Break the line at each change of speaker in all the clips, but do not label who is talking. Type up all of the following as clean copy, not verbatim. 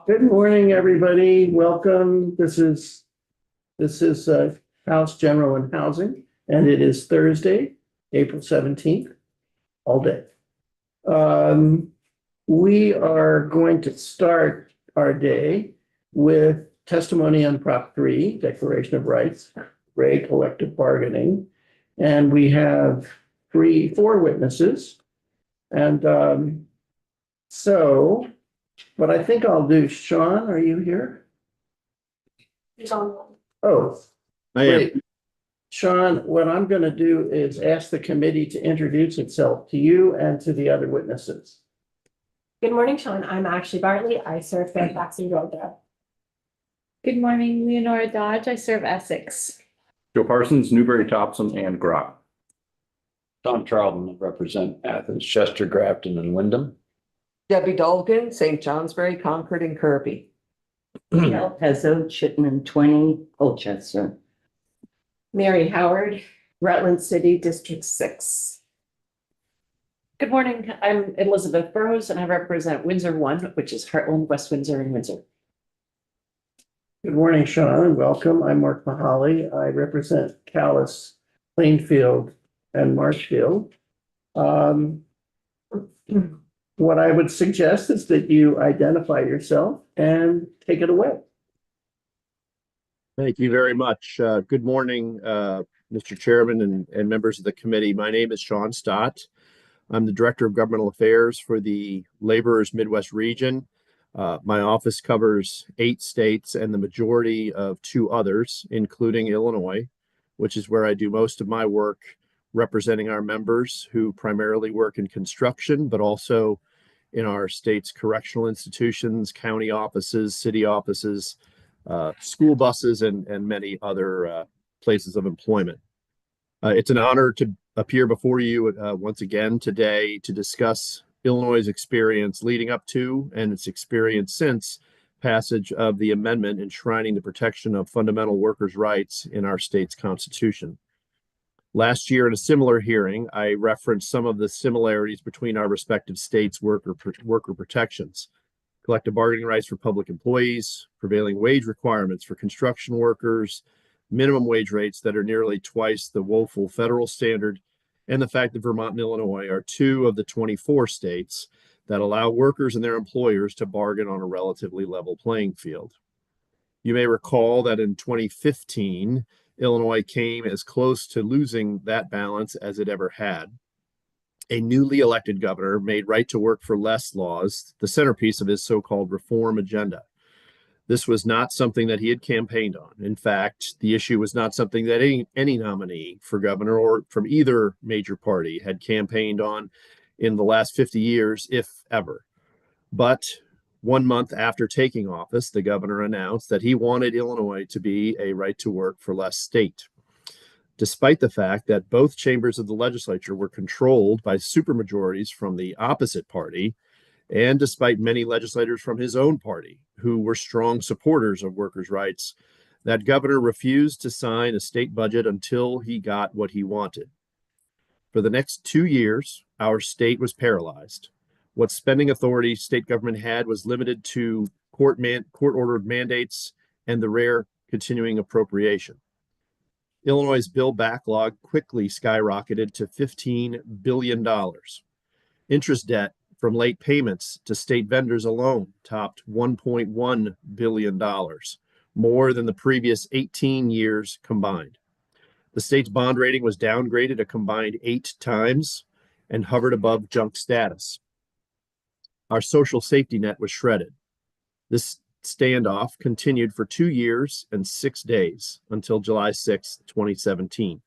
Good morning, everybody. Welcome. This is House General and Housing, and it is Thursday, April 17th, all day. We are going to start our day with testimony on Prop 3, Declaration of Rights, Ray Collective Bargaining, and we have four witnesses. And so what I think I'll do, Sean, are you here?
He's on.
Oh,
I am.
great. Sean, what I'm going to do is ask the committee to introduce itself to you and to the other witnesses.
Good morning, Sean. I'm Ashley Bartley. I serve Fairfax and Georgia.
Good morning, Leonora Dodge. I serve Essex.
Joe Parsons, Newbury, Topsom, and Groton.
Tom Charlton, I represent Athens, Chester, Grafton, and Wyndham.
Debbie Dolgan, St. Johnsbury, Concord, and Kirby.
El Pezo, Chittenden 20, Colchester.
Mary Howard, Rutland City, District 6.
Good morning. I'm Elizabeth Burrows and I represent Windsor 1, which is Heartland, West Windsor, and Windsor.
Good morning, Sean, and welcome. I'm Mark Mahaly. I represent Calais, Plainfield, and Marshfield. What I would suggest is that you identify yourself and take it away.
Thank you very much. Good morning, Mr. Chairman and members of the committee. My name is Sean Stott. I'm the Director of Governmental Affairs for the Laborers Midwest region. My office covers 8 states and the majority of 2 others, including Illinois, which is where I do most of my work representing our members who primarily work in construction, but also in our state's correctional institutions, county offices, city offices, school buses, and many other places of employment. It's an honor to appear before you once again today to discuss Illinois' experience leading up to and its experience since passage of the amendment enshrining the protection of fundamental workers' rights in our state's constitution. Last year in a similar hearing, I referenced some of the similarities between our respective states' worker protections: collective bargaining rights for public employees, prevailing wage requirements for construction workers, minimum wage rates that are nearly twice the woeful federal standard, and the fact that Vermont and Illinois are 2 of the 24 states that allow workers and their employers to bargain on a relatively level playing field. You may recall that in 2015, Illinois came as close to losing that balance as it ever had. A newly elected governor made right to work for less laws the centerpiece of his so-called reform agenda. This was not something that he had campaigned on. In fact, the issue was not something that any nominee for governor or from either major party had campaigned on in the last 50 years, if ever. But 1 month after taking office, the governor announced that he wanted Illinois to be a right to work for less state, despite the fact that both chambers of the legislature were controlled by supermajorities from the opposite party, and despite many legislators from his own party who were strong supporters of workers' rights. That governor refused to sign a state budget until he got what he wanted. For the next 2 years, our state was paralyzed. What spending authority state government had was limited to court-ordered mandates and the rare continuing appropriation. Illinois' bill backlog quickly skyrocketed to $15 billion. Interest debt from late payments to state vendors alone topped $1.1 billion, more than the previous 18 years combined. The state's bond rating was downgraded a combined 8 times and hovered above junk status. Our social safety net was shredded. This standoff continued for 2 years and 6 days until July 6, 2017.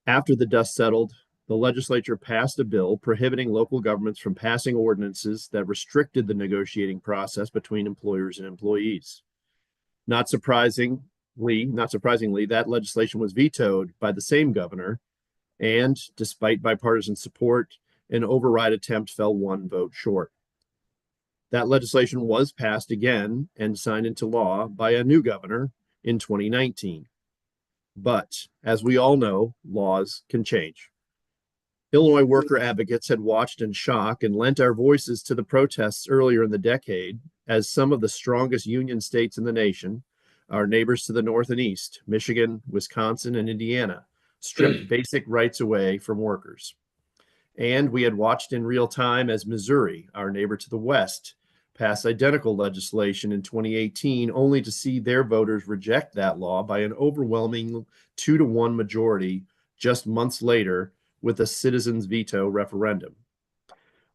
After the dust settled, the legislature passed a bill prohibiting local governments from passing ordinances that restricted the negotiating process between employers and employees. Not surprisingly, that legislation was vetoed by the same governor, and despite bipartisan support, an override attempt fell 1 vote short. That legislation was passed again and signed into law by a new governor in 2019. But as we all know, laws can change. Illinois worker advocates had watched in shock and lent our voices to the protests earlier in the decade as some of the strongest union states in the nation, our neighbors to the north and east, Michigan, Wisconsin, and Indiana, stripped basic rights away from workers. And we had watched in real time as Missouri, our neighbor to the west, passed identical legislation in 2018, only to see their voters reject that law by an overwhelming 2-to-1 majority just months later with a citizens' veto referendum.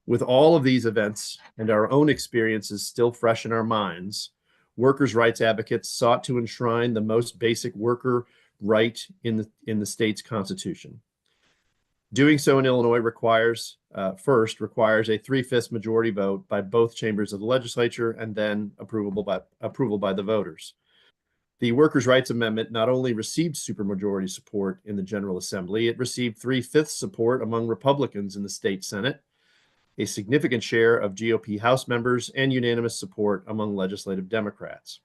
With all of these events and our own experiences still fresh in our minds, workers' rights advocates sought to enshrine the most basic worker right in the state's constitution. Doing so in Illinois requires a 3/5 majority vote by both chambers of the legislature and then approval by the voters. The Workers' Rights Amendment not only received supermajority support in the General Assembly, it received 3/5 support among Republicans in the state Senate, a significant share of GOP House members, and unanimous support among legislative Democrats.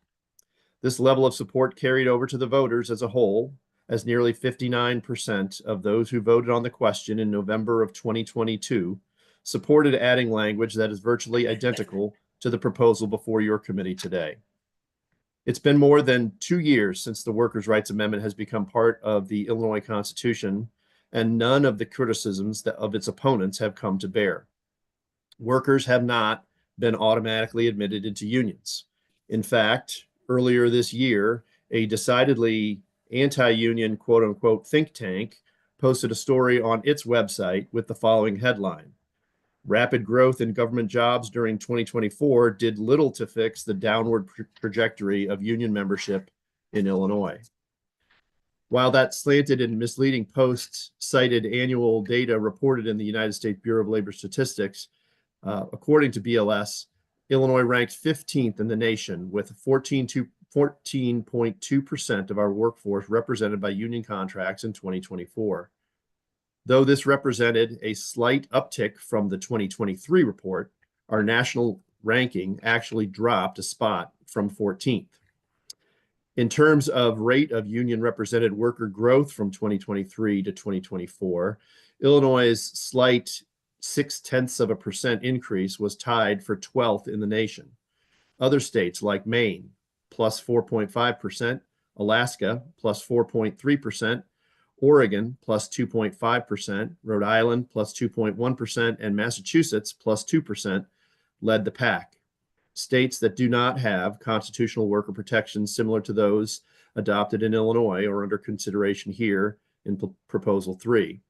This level of support carried over to the voters as a whole, as nearly 59% of those who voted on the question in November of 2022 supported adding language that is virtually identical to the proposal before your committee today. It's been more than 2 years since the Workers' Rights Amendment has become part of the Illinois Constitution, and none of the criticisms of its opponents have come to bear. Workers have not been automatically admitted into unions. In fact, earlier this year, a decidedly anti-union quote unquote think tank posted a story on its website with the following headline: "Rapid growth in government jobs during 2024 did little to fix the downward trajectory of union membership in Illinois." While that slanted and misleading post cited annual data reported in the United States Bureau of Labor Statistics, according to BLS, Illinois ranked 15th in the nation with 14.2% of our workforce represented by union contracts in 2024. Though this represented a slight uptick from the 2023 report, our national ranking actually dropped a spot from 14th. In terms of rate of union represented worker growth from 2023 to 2024, Illinois' slight 0.6% increase was tied for 12th in the nation. Other states like Maine, plus 4.5%, Alaska, plus 4.3%, Oregon, plus 2.5%, Rhode Island, plus 2.1%, and Massachusetts, plus 2%, led the pack. States that do not have constitutional worker protections similar to those adopted in Illinois or under consideration here in Proposal 3.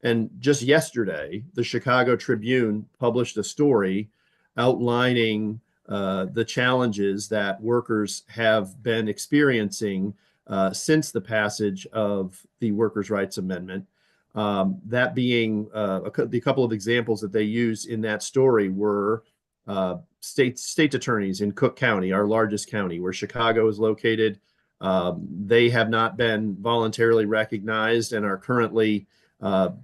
And just yesterday, the Chicago Tribune published a story outlining the challenges that workers have been experiencing since the passage of the Workers' Rights Amendment. That being the couple of examples that they use in that story were state attorneys in Cook County, our largest county, where Chicago is located. They have not been voluntarily recognized and are currently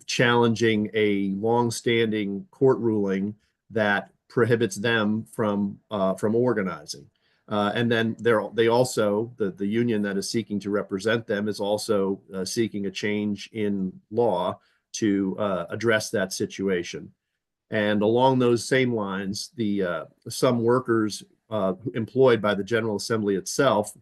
challenging a longstanding court ruling that prohibits them from organizing. And then they also, the union that is seeking to represent them is also seeking a change in law to address that situation. And along those same lines, some workers employed by the General Assembly itself,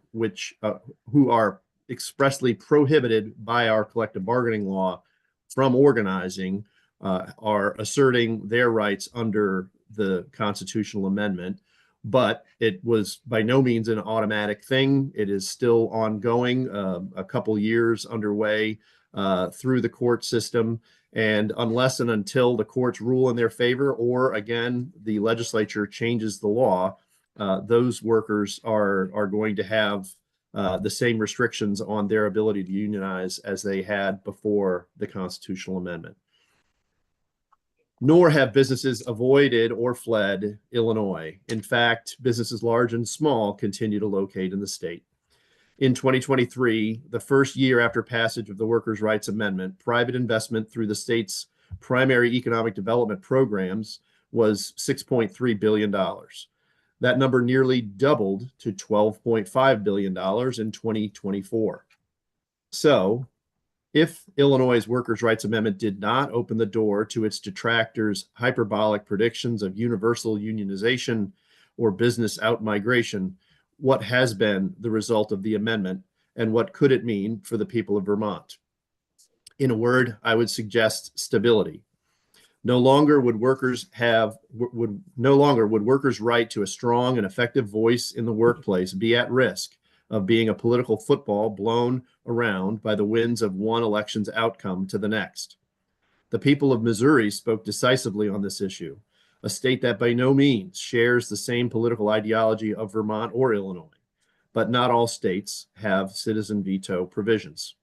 who are expressly prohibited by our collective bargaining law from organizing, are asserting their rights under the constitutional amendment. But it was by no means an automatic thing. It is still ongoing, a couple years underway through the court system. And unless and until the courts rule in their favor, or again, the legislature changes the law, those workers are going to have the same restrictions on their ability to unionize as they had before the constitutional amendment. Nor have businesses avoided or fled Illinois. In fact, businesses large and small continue to locate in the state. In 2023, the first year after passage of the Workers' Rights Amendment, private investment through the state's primary economic development programs was $6.3 billion. That number nearly doubled to $12.5 billion in 2024. So, If Illinois' Workers' Rights Amendment did not open the door to its detractors' hyperbolic predictions of universal unionization or business outmigration, what has been the result of the amendment, and what could it mean for the people of Vermont? In a word, I would suggest stability. No longer would workers' right to a strong and effective voice in the workplace be at risk of being a political football blown around by the winds of one election's outcome to the next. The people of Missouri spoke decisively on this issue, a state that by no means shares the same political ideology of Vermont or Illinois, but not all states have citizen veto provisions.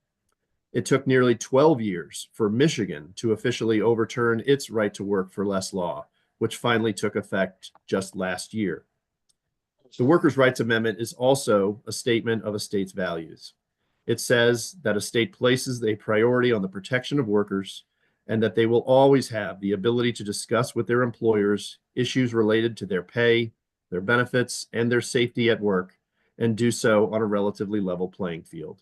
It took nearly 12 years for Michigan to officially overturn its right to work for less law, which finally took effect just last year. The Workers' Rights Amendment is also a statement of a state's values. It says that a state places a priority on the protection of workers and that they will always have the ability to discuss with their employers issues related to their pay, their benefits, and their safety at work, and do so on a relatively level playing field.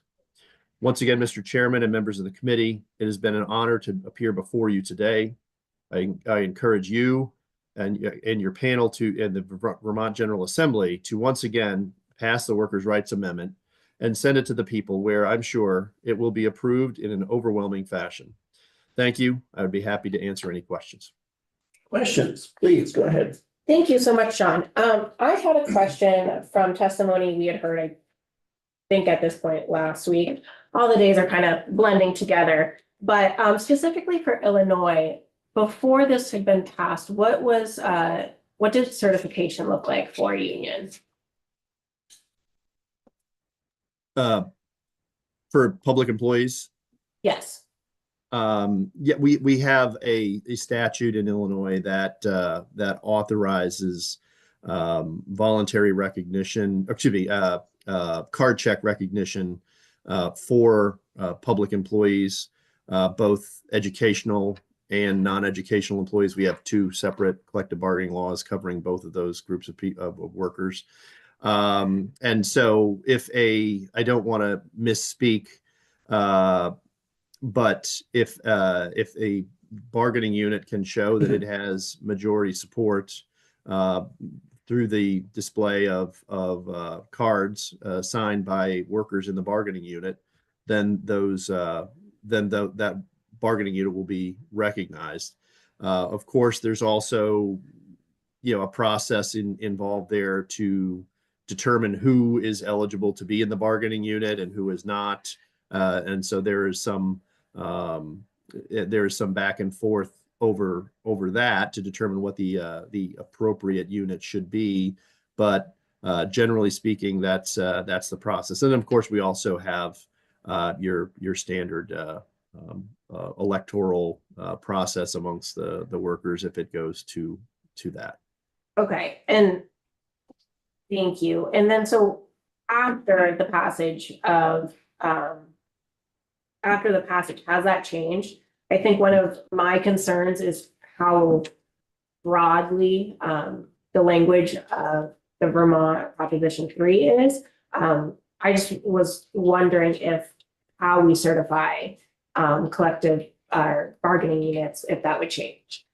Once again, Mr. Chairman and members of the committee, it has been an honor to appear before you today. I encourage you and your panel and the Vermont General Assembly to once again pass the Workers' Rights Amendment and send it to the people, where I'm sure it will be approved in an overwhelming fashion. Thank you. I would be happy to answer any questions.
Questions, please go ahead.
Thank you so much, Sean. I had a question from testimony we had heard, I think at this point last week. All the days are kind of blending together, but specifically for Illinois, before this had been passed, what did certification look like for unions?
For public employees?
Yes.
Yeah, we have a statute in Illinois that authorizes voluntary recognition, card check recognition for public employees, both educational and non-educational employees. We have two separate collective bargaining laws covering both of those groups of workers. And so I don't want to misspeak, but if a bargaining unit can show that it has majority support through the display of cards signed by workers in the bargaining unit, then that bargaining unit will be recognized. Of course, there's also a process involved there to determine who is eligible to be in the bargaining unit and who is not, and so there is some back and forth over that to determine what the appropriate unit should be. But generally speaking, that's the process. And then of course we also have your standard electoral process amongst the workers if it goes to that.
Okay, and thank you. And then so after the passage, has that changed? I think one of my concerns is how broadly the language of the Vermont Proposition 3 is. I just was wondering if how we certify collective bargaining units, if that would change.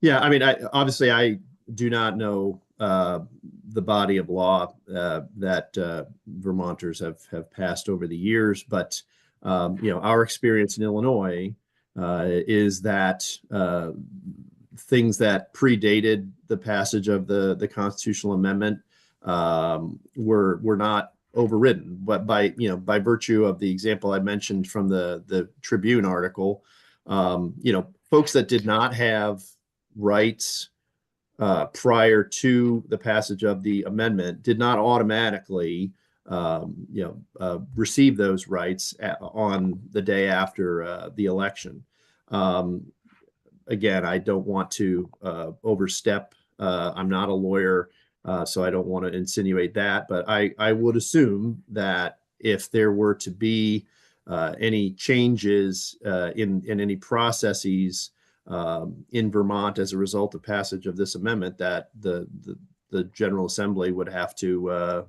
Yeah, I mean, I do not know the body of law that Vermonters have passed over the years, but our experience in Illinois is that things that predated the passage of the constitutional amendment were not overridden, but by virtue of the example I mentioned from the Tribune article, folks that did not have rights prior to the passage of the amendment did not automatically receive those rights on the day after the election. Again, I don't want to overstep. I'm not a lawyer, so I don't want to insinuate that, but I would assume that if there were to be any changes in any processes in Vermont as a result of passage of this amendment, that the General Assembly would have to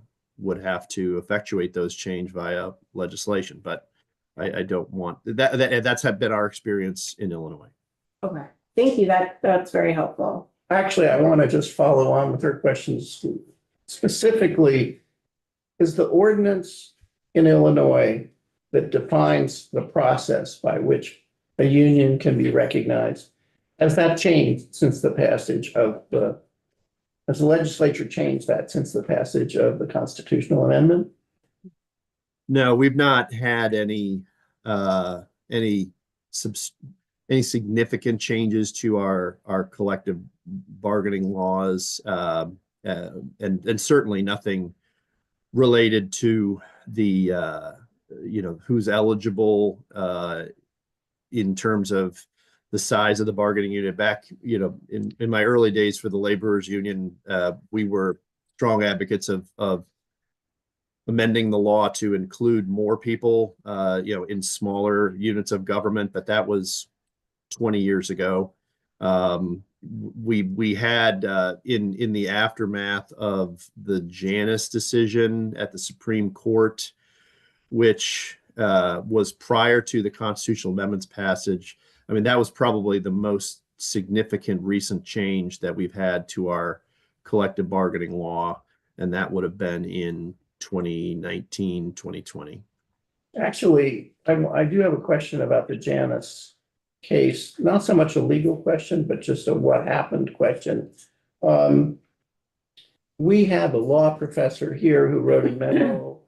effectuate those change via legislation. But I don't want that's been our experience in Illinois.
Okay, thank you. That's very helpful.
Actually, I want to just follow on with her questions. Specifically, is the ordinance in Illinois that defines the process by which a union can be recognized, has that changed since the passage of has the legislature changed that since the passage of the constitutional amendment?
No, we've not had any significant changes to our collective bargaining laws, and certainly nothing related to the who's eligible in terms of the size of the bargaining unit. Back in my early days for the laborers union, we were strong advocates of amending the law to include more people in smaller units of government, but that was 20 years ago. We had in the aftermath of the Janus decision at the Supreme Court, which was prior to the constitutional amendments passage. I mean, that was probably the most significant recent change that we've had to our collective bargaining law, and that would have been in 2019, 2020.
Actually, I do have a question about the Janus case, not so much a legal question, but just a what happened question. We had a law professor here who wrote a memo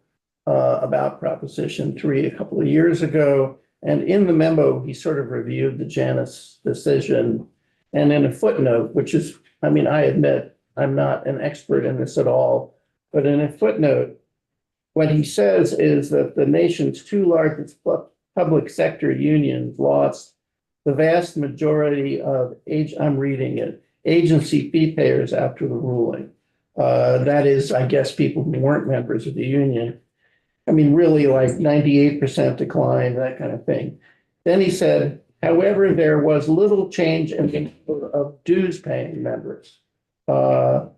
about Proposition 3 a couple of years ago. And in the memo, he sort of reviewed the Janus decision. And in a footnote, which is, I mean, I admit I'm not an expert in this at all, but in a footnote, what he says is that the nation's two largest public sector unions lost the vast majority of I'm reading it, agency fee payers after the ruling. That is, I guess, people who weren't members of the union. I mean, really like 98% decline, that kind of thing. Then he said, however, there was little change in the number of dues paying members. Has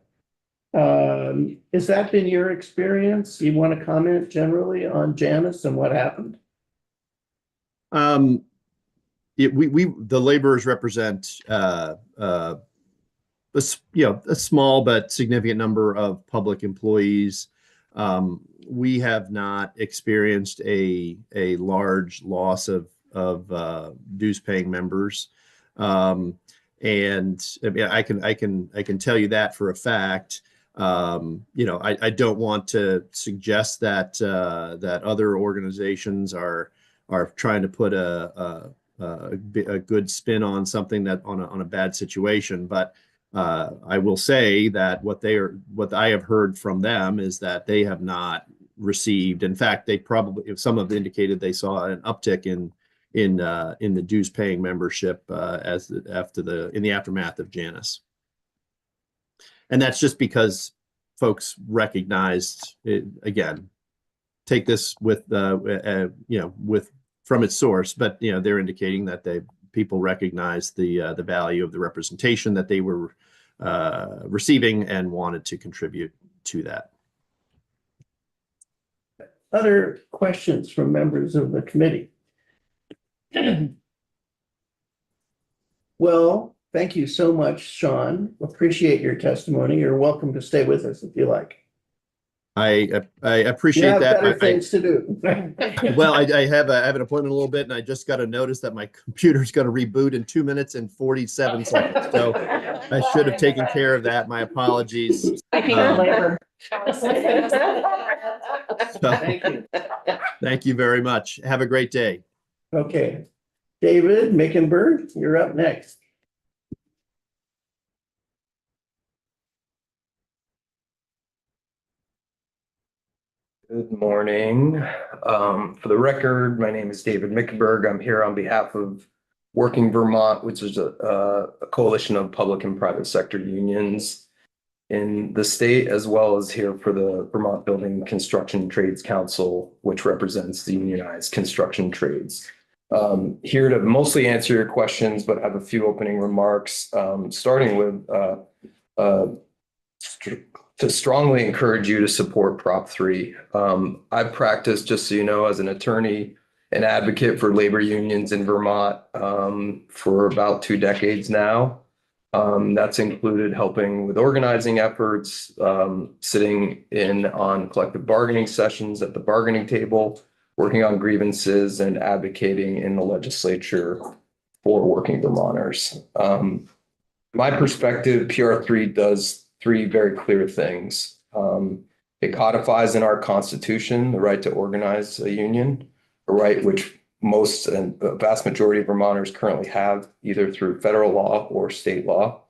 that been your experience? You want to comment generally on Janus and what happened?
The laborers represent a small but significant number of public employees. We have not experienced a large loss of dues paying members. And I can tell you that for a fact. I don't want to suggest that that other organizations are trying to put a good spin on something that on a bad situation, but I will say that what I have heard from them is that they have not received. In fact, they probably, some have indicated they saw an uptick in the dues paying membership in the aftermath of Janus. And that's just because folks recognized it, again, take this with from its source, but they're indicating that people recognize the value of the representation that they were receiving and wanted to contribute to that.
Other questions from members of the committee? Well, thank you so much, Sean. Appreciate your testimony. You're welcome to stay with us if you like.
I appreciate that.
Better things to do.
Well, I have an appointment a little bit, and I just got a notice that my computer's going to reboot in 2 minutes and 47 seconds. So I should have taken care of that. My apologies.
I think of labor.
Thank you.
Thank you very much. Have a great day.
Okay. David Mickenberg, you're up next.
Good morning. For the record, my name is David Mickenberg. I'm here on behalf of Working Vermont, which is a coalition of public and private sector unions in the state, as well as here for the Vermont Building Construction Trades Council, which represents the unionized construction trades. Here to mostly answer your questions, but have a few opening remarks, starting with to strongly encourage you to support Prop 3. I've practiced, just so you know, as an attorney an advocate for labor unions in Vermont for about 2 decades now. That's included helping with organizing efforts, sitting in on collective bargaining sessions at the bargaining table, working on grievances, and advocating in the legislature for working Vermonters. My perspective, PR3 does 3 very clear things. It codifies in our Constitution the right to organize a union, a right which most and the vast majority of Vermonters currently have, either through federal law or state law.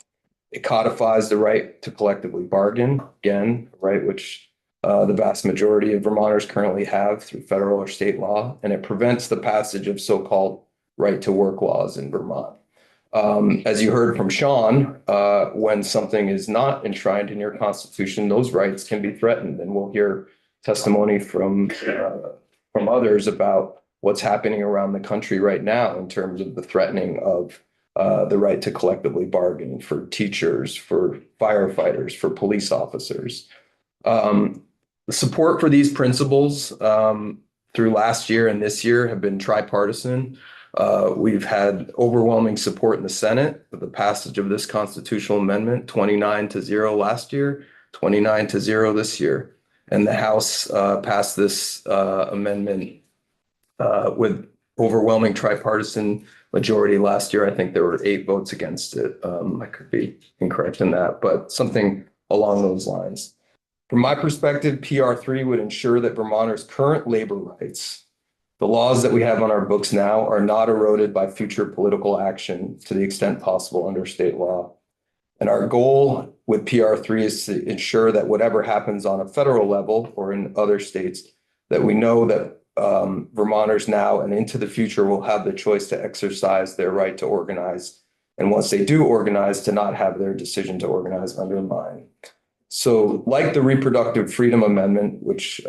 It codifies the right to collectively bargain, again, a right which the vast majority of Vermonters currently have through federal or state law, and it prevents the passage of so-called right to work laws in Vermont. As you heard from Sean, when something is not enshrined in your Constitution, those rights can be threatened, and we'll hear testimony from others about what's happening around the country right now in terms of the threatening of the right to collectively bargain for teachers, for firefighters, for police officers. The support for these principles through last year and this year have been tripartisan. We've had overwhelming support in the Senate for the passage of this constitutional amendment, 29-0 last year, 29-0 this year. And the House passed this amendment with overwhelming tripartisan majority last year. I think there were 8 votes against it. I could be incorrect in that, but something along those lines. From my perspective, PR3 would ensure that Vermonters' current labor rights, the laws that we have on our books now, are not eroded by future political action to the extent possible under state law. And our goal with PR3 is to ensure that whatever happens on a federal level or in other states, that we know that Vermonters now and into the future will have the choice to exercise their right to organize. And once they do organize, to not have their decision to organize undermined. So like the Reproductive Freedom Amendment, which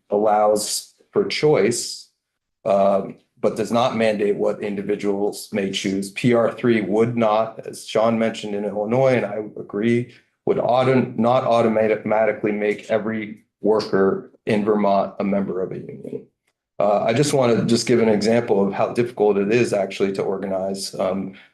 allows for choice, but does not mandate what individuals may choose, PR3 would not, as Sean mentioned in Illinois, and I agree, would not automatically make every worker in Vermont a member of a union. I just want to give an example of how difficult it is actually to organize.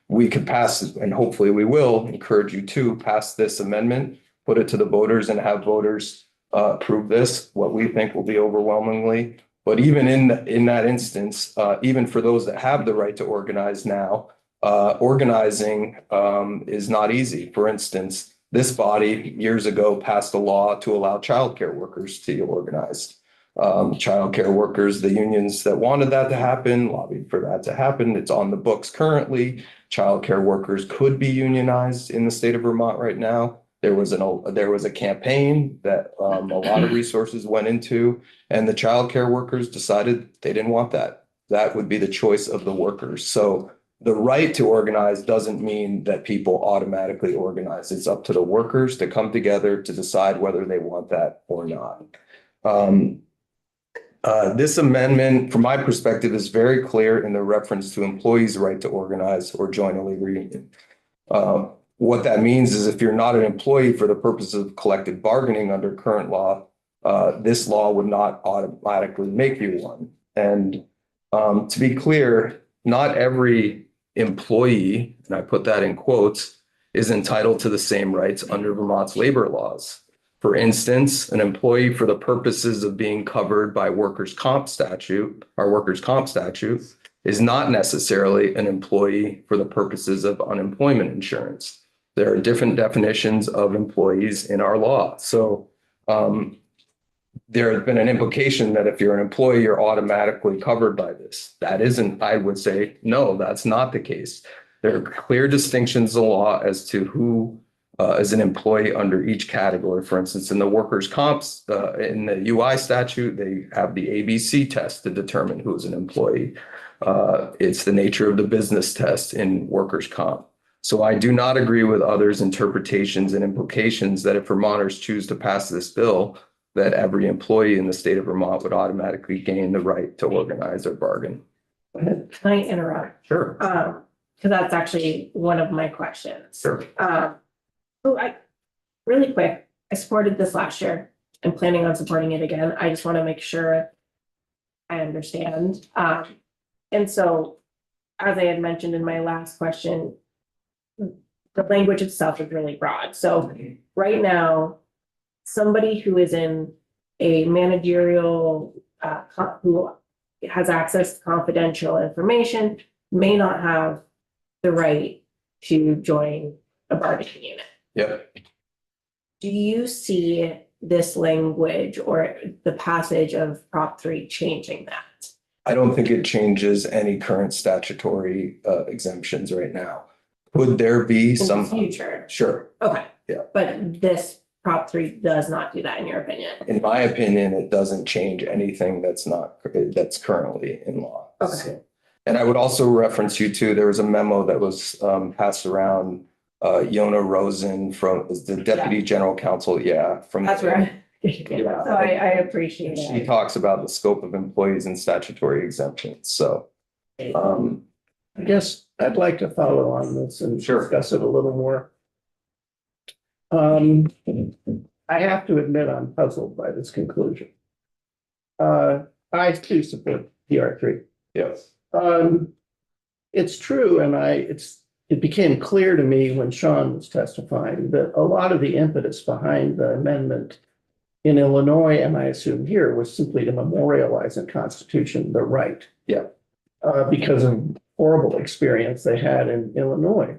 We could pass, and hopefully we will, encourage you to pass this amendment, put it to the voters and have voters approve this, what we think will be overwhelmingly. But even in that instance, even for those that have the right to organize now, organizing is not easy. For instance, this body years ago passed a law to allow childcare workers to organize. Childcare workers, the unions that wanted that to happen, lobbied for that to happen. It's on the books currently. Childcare workers could be unionized in the state of Vermont right now. There was a campaign that a lot of resources went into, and the childcare workers decided they didn't want that. That would be the choice of the workers. So the right to organize doesn't mean that people automatically organize. It's up to the workers to come together to decide whether they want that or not. This amendment, from my perspective, is very clear in the reference to employees' right to organize or join a labor union. What that means is if you're not an employee for the purpose of collective bargaining under current law, this law would not automatically make you one. And to be clear, not every employee, and I put that in quotes, is entitled to the same rights under Vermont's labor laws. For instance, an employee for the purposes of being covered by workers' comp statute, our workers' comp statute, is not necessarily an employee for the purposes of unemployment insurance. There are different definitions of employees in our law. So there has been an implication that if you're an employee, you're automatically covered by this. That isn't, I would say, no, that's not the case. There are clear distinctions in the law as to who is an employee under each category. For instance, in the workers' comps, in the UI statute, they have the ABC test to determine who is an employee. It's the nature of the business test in workers' comp. So I do not agree with others' interpretations and implications that if Vermonters choose to pass this bill, that every employee in the state of Vermont would automatically gain the right to organize or bargain.
Can I interrupt?
Sure.
Because that's actually one of my questions.
Sure.
Really quick, I supported this last year. I'm planning on supporting it again. I just want to make sure I understand. And so, as I had mentioned in my last question, the language itself is really broad. So right now, somebody who is in a managerial, who has access to confidential information may not have the right to join a bargaining unit.
Yep.
Do you see this language or the passage of Prop 3 changing that?
I don't think it changes any current statutory exemptions right now. Would there be
In the
some?
future?
Sure.
Okay.
Yeah.
But this Prop 3 does not do that, in your opinion?
In my opinion, it doesn't change anything that's currently in law.
Okay.
So- And I would also reference you to, there was a memo that was passed around, Yona Rosen from the Deputy General Counsel, from.
That's right.
Yeah.
So I appreciate
She
it.
talks about the scope of employees and statutory exemptions, so.
I guess I'd like to follow on this and
Sure.
discuss it a little more. I have to admit, I'm puzzled by this conclusion. I too support PR3.
Yes.
It's true, and it became clear to me when Sean was testifying that a lot of the impetus behind the amendment in Illinois, and I assume here, was simply to memorialize in Constitution the right.
Yeah.
Because of horrible experience they had in Illinois.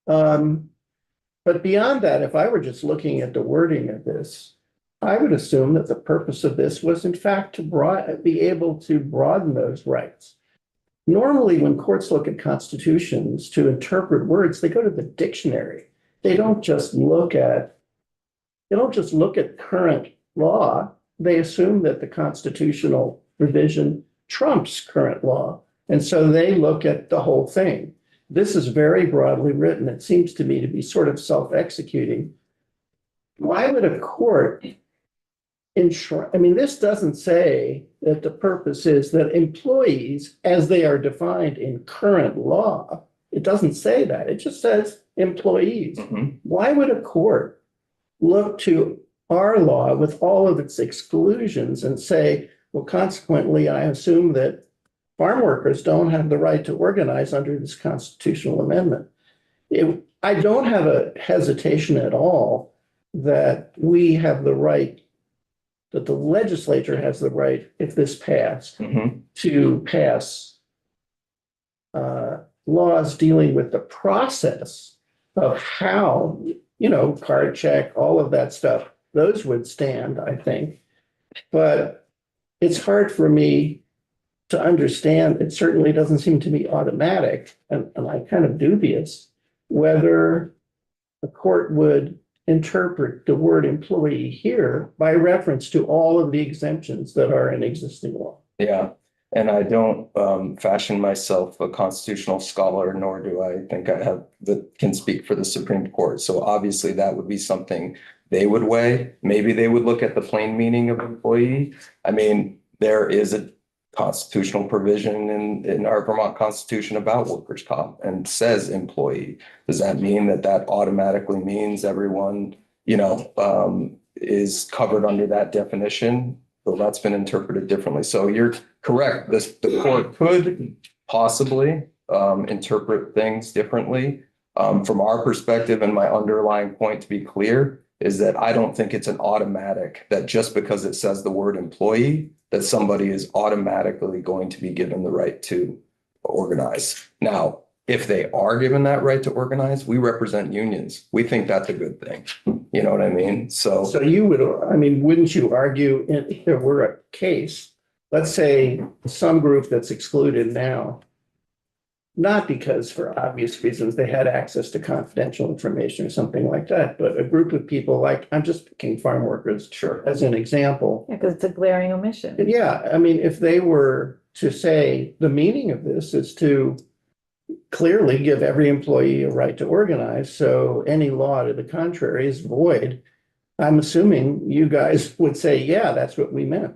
But beyond that, if I were just looking at the wording of this, I would assume that the purpose of this was in fact to be able to broaden those rights. Normally, when courts look at constitutions to interpret words, they go to the dictionary. They don't just look at current law. They assume that the constitutional provision trumps current law. And so they look at the whole thing. This is very broadly written. It seems to me to be sort of self-executing. Why would a court ensure? I mean, this doesn't say that the purpose is that employees, as they are defined in current law, it doesn't say that. It just says employees.
Mhm.
Why would a court look to our law with all of its exclusions and say, well, consequently, I assume that farm workers don't have the right to organize under this constitutional amendment? I don't have a hesitation at all that we have the right, that the legislature has the right, if this passed,
Mhm.
to pass laws dealing with the process of how, card check, all of that stuff, those would stand, I think. But it's hard for me to understand. It certainly doesn't seem to be automatic, and I'm kind of dubious whether the court would interpret the word employee here by reference to all of the exemptions that are in existing law.
Yeah, and I don't fashion myself a constitutional scholar, nor do I think I have can speak for the Supreme Court. So obviously that would be something they would weigh. Maybe they would look at the plain meaning of employee. I mean, there is a constitutional provision in our Vermont Constitution about workers' comp and says employee. Does that mean that automatically means everyone, is covered under that definition? Well, that's been interpreted differently. So you're correct. The court could possibly interpret things differently. From our perspective, and my underlying point, to be clear, is that I don't think it's an automatic that just because it says the word employee, that somebody is automatically going to be given the right to organize. Now, if they are given that right to organize, we represent unions. We think that's a good thing. You know what I mean? So
you would, wouldn't you argue if there were a case, let's say some group that's excluded now, not because for obvious reasons they had access to confidential information or something like that, but a group of people like, I'm just picking farm workers
sure.
as an example.
Yeah, because it's a glaring omission.
Yeah, if they were to say the meaning of this is to clearly give every employee a right to organize, so any law to the contrary is void, I'm assuming you guys would say, yeah, that's what we meant.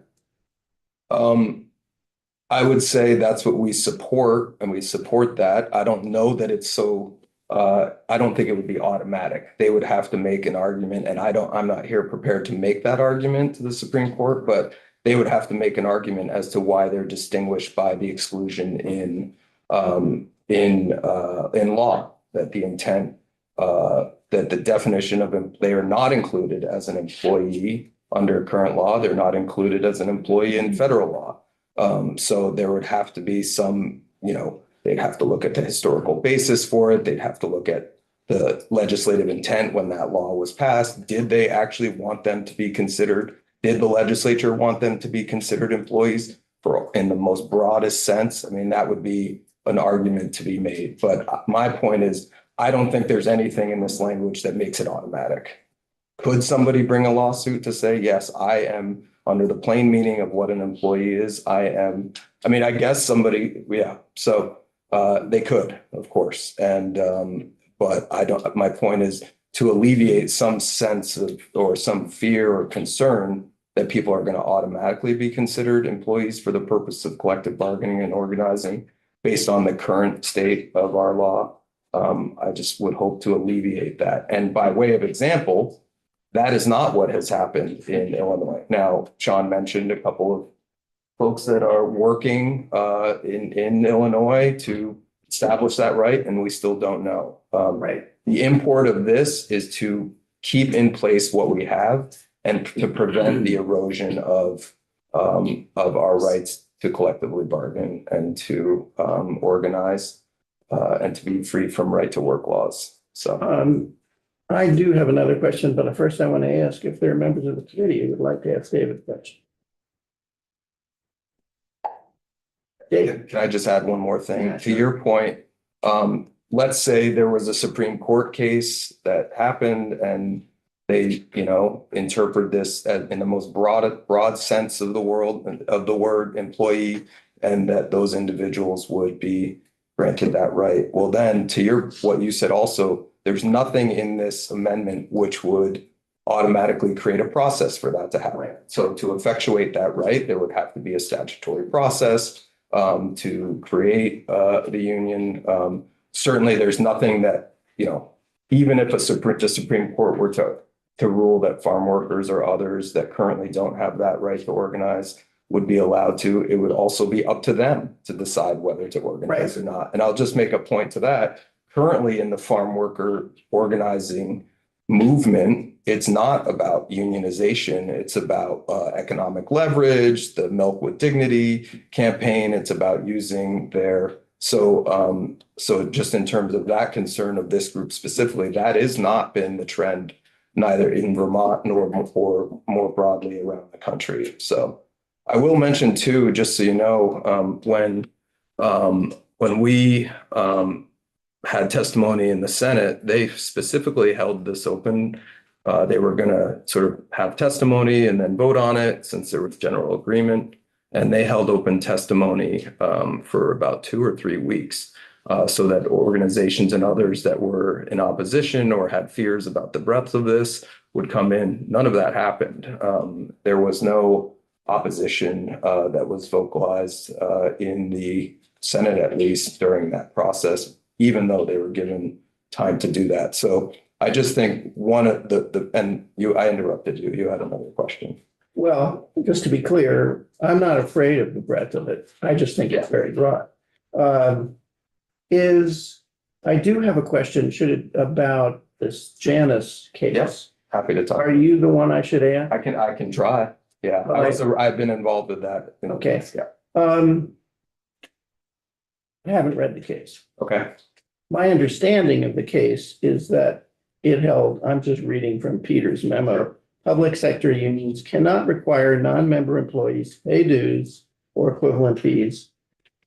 I would say that's what we support, and we support that. I don't know that it's so, I don't think it would be automatic. They would have to make an argument, and I'm not here prepared to make that argument to the Supreme Court, but they would have to make an argument as to why they're distinguished by the exclusion in law, that the intent, that the definition of, they are not included as an employee under current law. They're not included as an employee in federal law. So there would have to be some, they'd have to look at the historical basis for it. They'd have to look at the legislative intent when that law was passed. Did they actually want them to be considered? Did the legislature want them to be considered employees in the most broadest sense? I mean, that would be an argument to be made. But my point is, I don't think there's anything in this language that makes it automatic. Could somebody bring a lawsuit to say, yes, I am under the plain meaning of what an employee is? I guess somebody, yeah. So they could, of course. And, but my point is to alleviate some sense of, or some fear or concern that people are going to automatically be considered employees for the purpose of collective bargaining and organizing based on the current state of our law. I just would hope to alleviate that. And by way of example, that is not what has happened in Illinois. Now, Sean mentioned a couple of folks that are working in Illinois to establish that right, and we still don't know.
Right.
The import of this is to keep in place what we have and to prevent the erosion of our rights to collectively bargain and to organize and to be free from right to work laws. So
I do have another question, but first I want to ask if there are members of the committee who would like to ask David a question. David.
can I just add one more thing?
Yeah,
To
sure.
your point, let's say there was a Supreme Court case that happened and they, interpret this in the most broad sense of the word employee, and that those individuals would be granted that right. Well, then to what you said also, there's nothing in this amendment which would automatically create a process for that to happen. So to effectuate that right, there would have to be a statutory process to create the union. Certainly, there's nothing that, even if the Supreme Court were to rule that farm workers or others that currently don't have that right to organize would be allowed to, it would also be up to them to decide whether to organize or not. And I'll just make a point to that. Currently in the farm worker organizing movement, it's not about unionization. It's about economic leverage, the Milk with Dignity campaign. It's about using their, so just in terms of that concern of this group specifically, that has not been the trend, neither in Vermont nor more broadly around the country. So I will mention too, just so you know, when we had testimony in the Senate, they specifically held this open. They were going to sort of have testimony and then vote on it since there was general agreement. And they held open testimony for about 2 or 3 weeks so that organizations and others that were in opposition or had fears about the breadth of this would come in. None of that happened. There was no opposition that was vocalized in the Senate, at least during that process, even though they were given time to do that. So I just think one of I interrupted you. You had another question.
Well, just to be clear, I'm not afraid of the breadth of it. I just think it's very broad. I do have a question about this Janus case.
Yes, happy to talk.
Are you the one I should ask?
I can try. Yeah, I've been involved with that.
Okay.
Yeah.
I haven't read the case.
Okay.
My understanding of the case is that it held, I'm just reading from Peter's memo, public sector unions cannot require non-member employees to pay dues or equivalent fees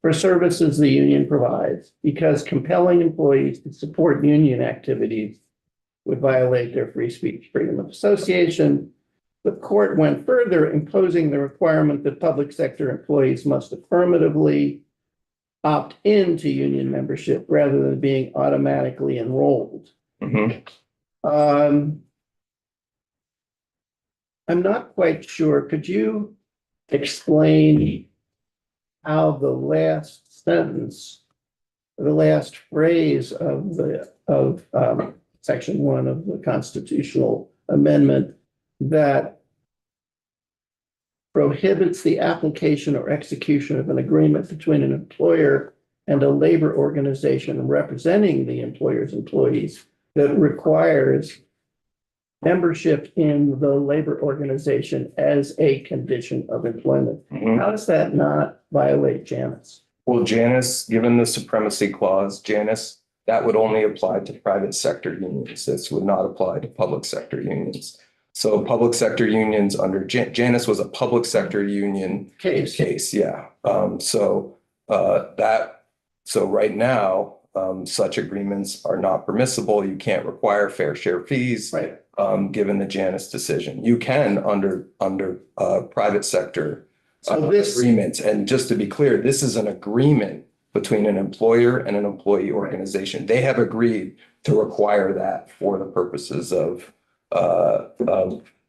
for services the union provides because compelling employees to support union activities would violate their free speech, freedom of association. The court went further, imposing the requirement that public sector employees must affirmatively opt into union membership rather than being automatically enrolled.
Mm-hmm.
I'm not quite sure. Could you explain how the last sentence, the last phrase of Section 1 of the constitutional amendment that prohibits the application or execution of an agreement between an employer and a labor organization representing the employer's employees that requires membership in the labor organization as a condition of employment. How does that not violate Janus?
Well, Janus, given the supremacy clause, Janus, that would only apply to private sector unions. This would not apply to public sector unions. So public sector unions under Janus was a public sector union case, yeah. So right now, such agreements are not permissible. You can't require fair share fees.
Right.
Given the Janus decision. You can under private sector
So this,
agreements. And just to be clear, this is an agreement between an employer and an employee organization. They have agreed to require that for the purposes of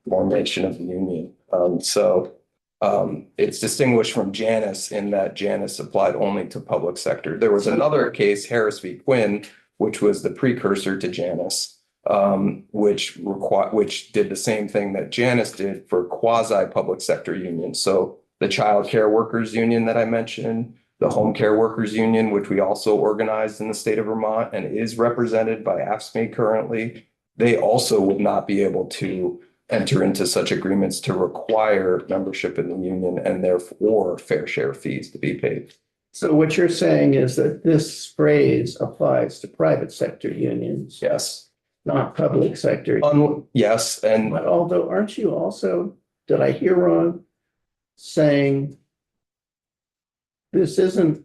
formation of the union. It's distinguished from Janus in that Janus applied only to public sector. There was another case, Harris v. Quinn, which was the precursor to Janus, which did the same thing that Janus did for quasi-public sector unions. So the child care workers union that I mentioned, the home care workers union, which we also organized in the state of Vermont and is represented by AFSCME currently, they also would not be able to enter into such agreements to require membership in the union and therefore fair share fees to be paid.
so what you're saying is that this phrase applies to private sector unions,
Yes.
not public sector.
Yes, and
But although, aren't you also, did I hear wrong, saying this isn't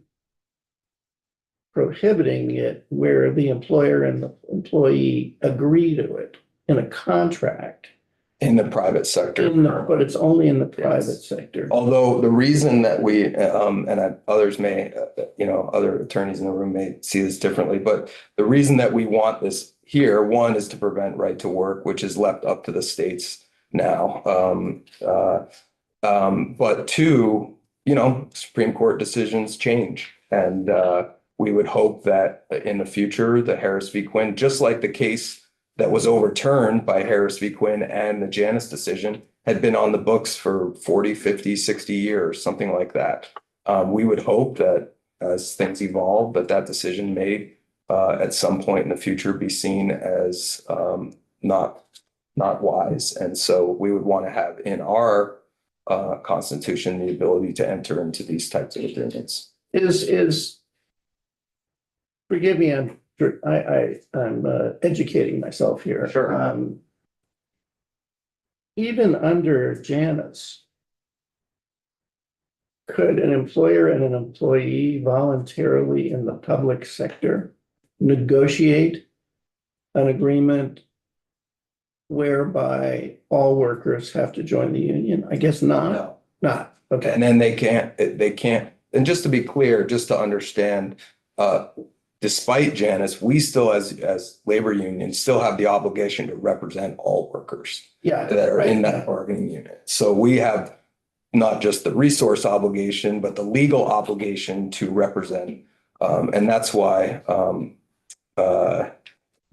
prohibiting it where the employer and the employee agree to it in a contract,
in the private sector.
but it's only in the private sector?
Although the reason that we, others may, other attorneys in the room may see this differently, but the reason that we want this here, one is to prevent right to work, which is left up to the states now. But two, Supreme Court decisions change. And we would hope that in the future, the Harris v. Quinn, just like the case that was overturned by Harris v. Quinn and the Janus decision had been on the books for 40, 50, 60 years, something like that. We would hope that as things evolve, that decision may at some point in the future be seen as not wise. And so we would want to have in our Constitution the ability to enter into these types of agreements.
Forgive me, I'm educating myself here.
Sure.
Even under Janus, could an employer and an employee voluntarily in the public sector negotiate an agreement whereby all workers have to join the union? I guess not.
No.
Not, okay.
And then they can't, and just to be clear, just to understand, despite Janus, we still as labor unions still have the obligation to represent all workers
Yeah.
that are in
right.
that bargaining unit. So we have not just the resource obligation, but the legal obligation to represent. And that's why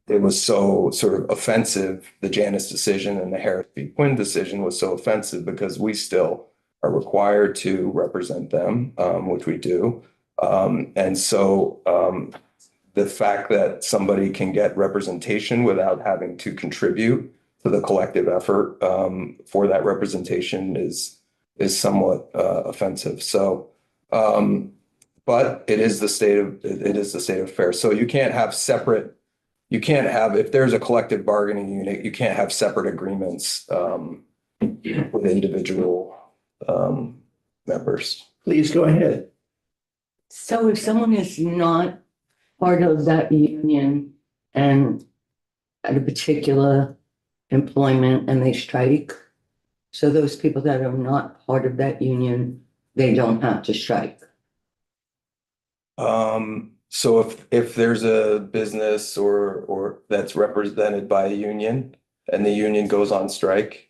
it was so sort of offensive. The Janus decision and the Harris v. Quinn decision was so offensive because we still are required to represent them, which we do. And so the fact that somebody can get representation without having to contribute to the collective effort for that representation is somewhat offensive. So, but it is the state of affairs. So you can't have if there's a collective bargaining unit, you can't have separate agreements with individual members.
Please go ahead.
So if someone is not part of that union and at a particular employment and they strike, so those people that are not part of that union, they don't have to strike.
So if there's a business or that's represented by a union and the union goes on strike,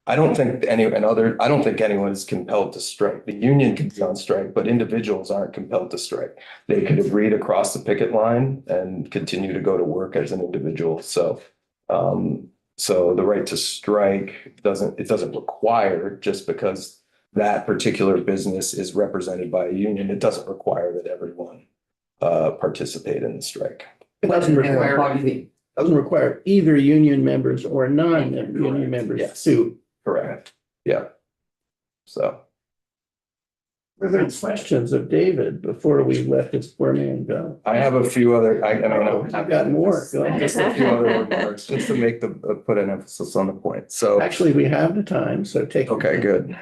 I don't think anyone is compelled to strike. The union can be on strike, but individuals aren't compelled to strike. They could agree to cross the picket line and continue to go to work as an individual. So the right to strike doesn't require just because that particular business is represented by a union, it doesn't require that everyone participate in the strike.
It doesn't require either union members or non-union members
Yes.
to.
Correct. Yeah. So.
Are there questions of David before we let this poor man go?
I have a few other, I mean.
I've got more. Go ahead.
Just a few other remarks, just to make put an emphasis on the point. So.
Actually, we have the time, so take.
Okay, good.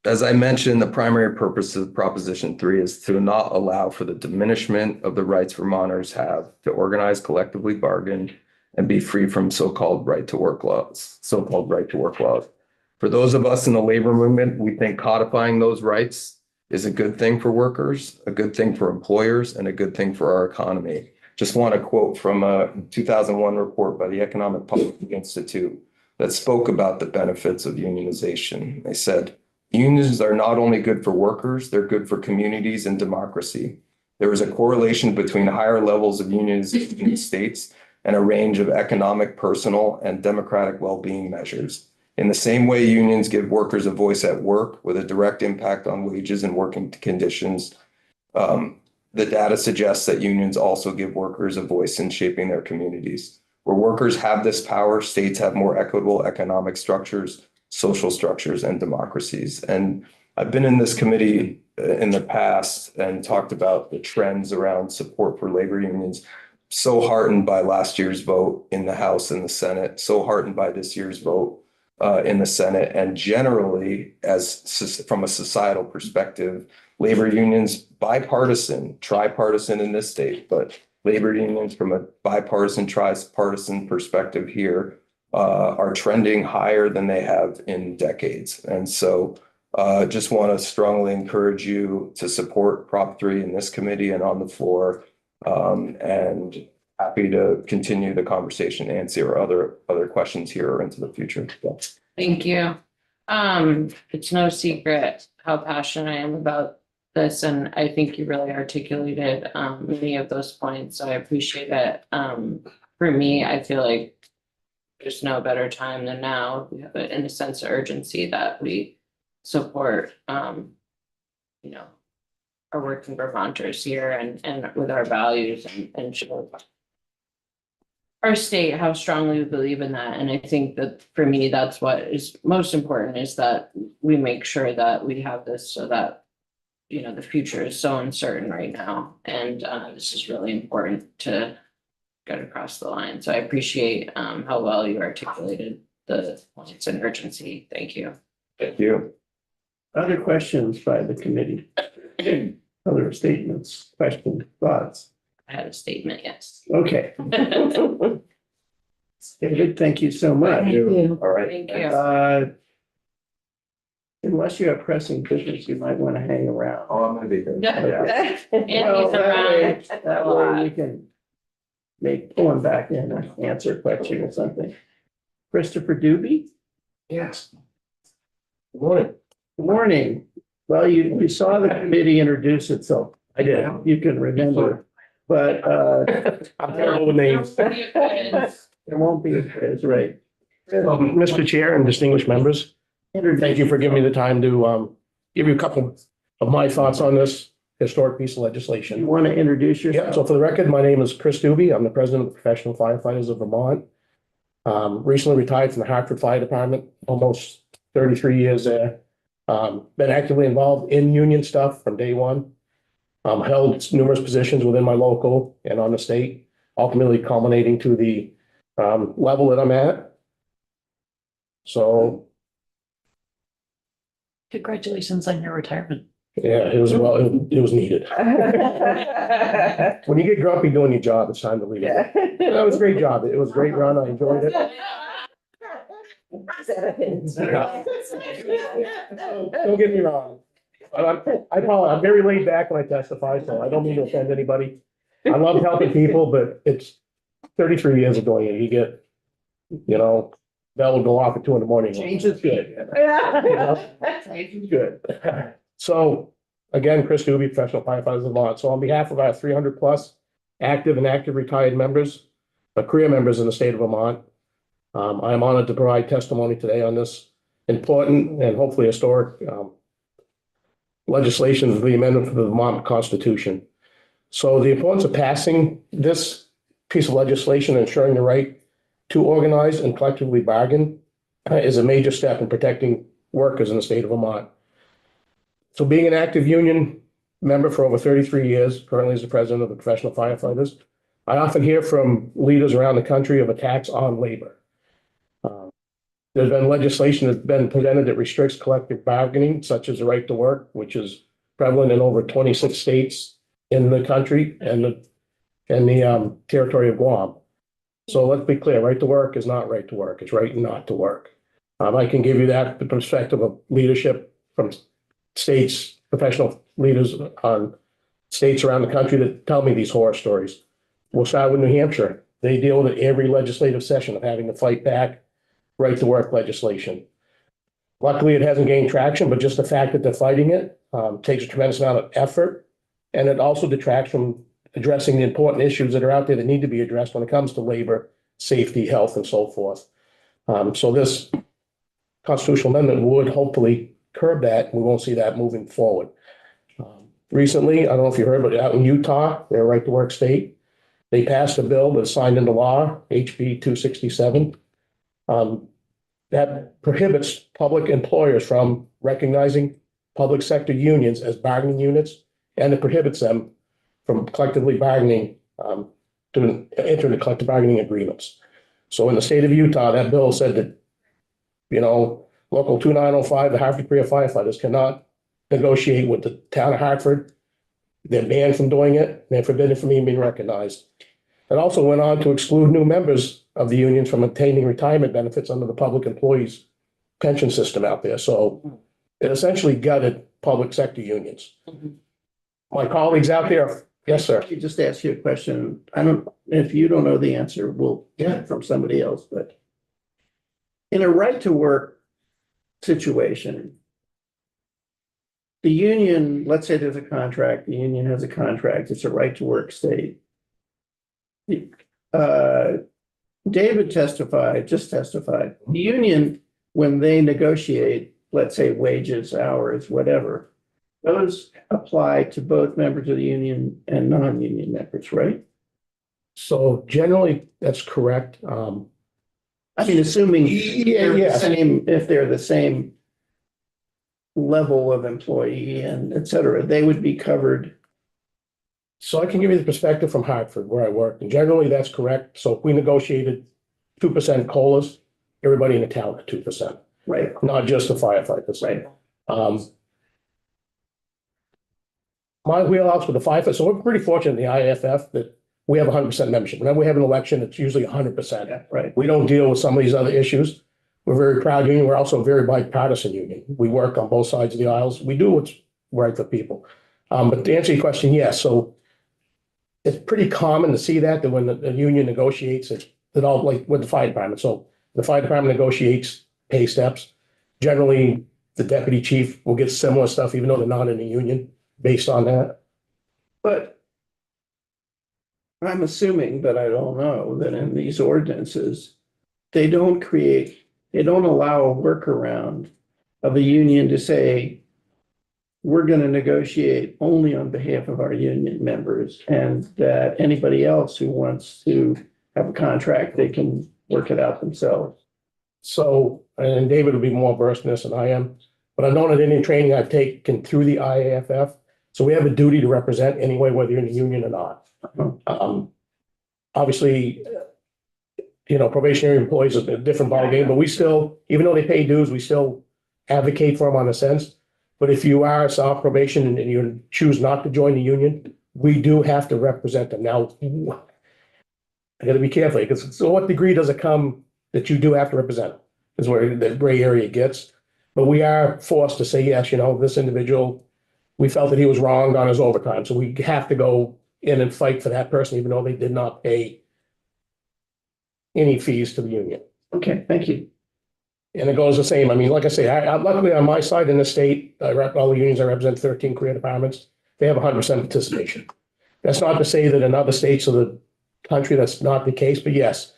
As I mentioned, the primary purpose of Proposition 3 is to not allow for the diminishment of the rights Vermonters have to organize, collectively bargain, and be free from so-called right to work laws. For those of us in the labor movement, we think codifying those rights is a good thing for workers, a good thing for employers, and a good thing for our economy. Just want to quote from a 2001 report by the Economic Policy Institute that spoke about the benefits of unionization. They said, unions are not only good for workers, they're good for communities and democracy. There is a correlation between higher levels of unionization in states and a range of economic, personal, and democratic well-being measures. In the same way unions give workers a voice at work with a direct impact on wages and working conditions, the data suggests that unions also give workers a voice in shaping their communities. Where workers have this power, states have more equitable economic structures, social structures, and democracies. And I've been in this committee in the past and talked about the trends around support for labor unions. So heartened by last year's vote in the House and the Senate, so heartened by this year's vote in the Senate, and generally, from a societal perspective, labor unions, bipartisan, tripartisan in this state, but labor unions from a bipartisan, tripartisan perspective here are trending higher than they have in decades. And so just want to strongly encourage you to support Prop 3 in this committee and on the floor, and happy to continue the conversation, answer other questions here or into the future.
Thank you. It's no secret how passionate I am about this, and I think you really articulated many of those points, so I appreciate it. For me, I feel like there's no better time than now. We have in a sense of urgency that we support our working Vermonters here and with our values and show our state how strongly we believe in that. And I think that for me, that's what is most important, is that we make sure that we have this so that the future is so uncertain right now. And this is really important to get across the line. So I appreciate how well you articulated the points and urgency. Thank you.
Thank you.
Other questions by the committee? Other statements, questions, thoughts?
I had a statement, yes.
Okay. David, thank you so much.
Thank you.
All right.
Thank you.
Unless you have pressing business, you might want to hang around.
Oh, I'm gonna be here.
Yeah.
Well,
Andy's around.
that way we can pull him back in and answer a question or something. Christopher Doobie?
Yes. Good morning.
Good morning. Well, you saw the committee introduce itself. I did. You can remember, but
I'm terrible with names.
there won't be a quiz, right?
Mr. Chair and distinguished members, thank you for giving me the time to give you a couple of my thoughts on this historic piece of
You
legislation.
want to introduce
Yeah,
yourself?
so for the record, my name is Chris Doobie. I'm the president of the Professional Firefighters of Vermont. Recently retired from the Hartford Fire Department, almost 33 years there. Been actively involved in union stuff from day one. Held numerous positions within my local and on the state, ultimately culminating to the level that I'm at. So,
Congratulations on your retirement.
yeah, it was needed. When you get grumpy doing your job, it's time to leave. That was a great job. It was a great run. I enjoyed it. Don't get me wrong. I'm very laid back when I testify, so I don't mean to offend anybody. I love helping people, but it's 33 years of doing it. You get, bell will go off at 2 a.m.
Change is good. Change is good.
So again, Chris Doobie, Professional Firefighters of Vermont. So on behalf of our 300 plus active and active retired members, career members in the state of Vermont, I'm honored to provide testimony today on this important and hopefully historic legislation of the amendment for the Vermont Constitution. So the importance of passing this piece of legislation and ensuring the right to organize and collectively bargain is a major step in protecting workers in the state of Vermont. So being an active union member for over 33 years, currently as the president of the Professional Firefighters, I often hear from leaders around the country of attacks on labor. There's been legislation that's been presented that restricts collective bargaining, such as the right to work, which is prevalent in over 26 states in the country and the territory of Guam. So let's be clear, right to work is not right to work. It's right not to work. I can give you that the perspective of leadership from states, professional leaders on states around the country that tell me these horror stories. We'll start with New Hampshire. They deal with it every legislative session of having to fight back right to work legislation. Luckily, it hasn't gained traction, but just the fact that they're fighting it takes a tremendous amount of effort. And it also detracts from addressing the important issues that are out there that need to be addressed when it comes to labor, safety, health, and so forth. So this constitutional amendment would hopefully curb that. We won't see that moving forward. Recently, I don't know if you heard, but out in Utah, they're a right to work state. They passed a bill that's signed into law, HB 267. That prohibits public employers from recognizing public sector unions as bargaining units, and it prohibits them from collectively bargaining to enter into collective bargaining agreements. So in the state of Utah, that bill said that, Local 2905, the Hartford Career Firefighters cannot negotiate with the town of Hartford. They're banned from doing it. They're forbidden from even being recognized. It also went on to exclude new members of the unions from obtaining retirement benefits under the public employees pension system out there. So it essentially gutted public sector unions. My colleagues out there, yes, sir.
Let me just ask you a question. If you don't know the answer, we'll get it from somebody else, but in a right to work situation, the union, let's say there's a contract, the union has a contract, it's a right to work state. David testified, the union, when they negotiate, let's say wages, hours, whatever, those apply to both members of the union and non-union members, right?
So generally, that's correct.
Assuming
Yeah.
if they're the same level of employee and et cetera, they would be covered.
So I can give you the perspective from Hartford, where I work, and generally that's correct. So if we negotiated 2% COLAs, everybody in the town at 2%,
Right.
not just the firefighters.
Right.
My wheelhouse with the firefighters, so we're pretty fortunate in the IAFF that we have 100% membership. Whenever we have an election, it's usually 100%.
Yeah, right.
We don't deal with some of these other issues. We're a very proud union. We're also a very bipartisan union. We work on both sides of the aisles. We do what's right for people. But to answer your question, yes. So it's pretty common to see that when the union negotiates it, that all like with the fire department. So the fire department negotiates pay steps. Generally, the deputy chief will get similar stuff, even though they're not in the union, based on that.
But I'm assuming, but I don't know, that in these ordinances, they don't allow a workaround of a union to say, we're going to negotiate only on behalf of our union members, and that anybody else who wants to have a contract, they can work it out themselves.
So, and David will be more versed in this than I am, but I've known at any training I've taken through the IAFF. So we have a duty to represent anyway, whether you're in the union or not. Obviously, probationary employees is a different ballgame, but we still, even though they pay dues, we still advocate for them on a sense. But if you are off probation and you choose not to join the union, we do have to represent them. Now, I gotta be careful, because so what degree does it come that you do have to represent them? Is where the gray area gets. But we are forced to say, yes, this individual, we felt that he was wronged on his overtime. So we have to go in and fight for that person, even though they did not pay any fees to the union.
Okay, thank you.
And it goes the same. Like I say, luckily on my side in the state, I rep all the unions. I represent 13 career departments. They have 100% participation. That's not to say that in other states of the country, that's not the case, but yes,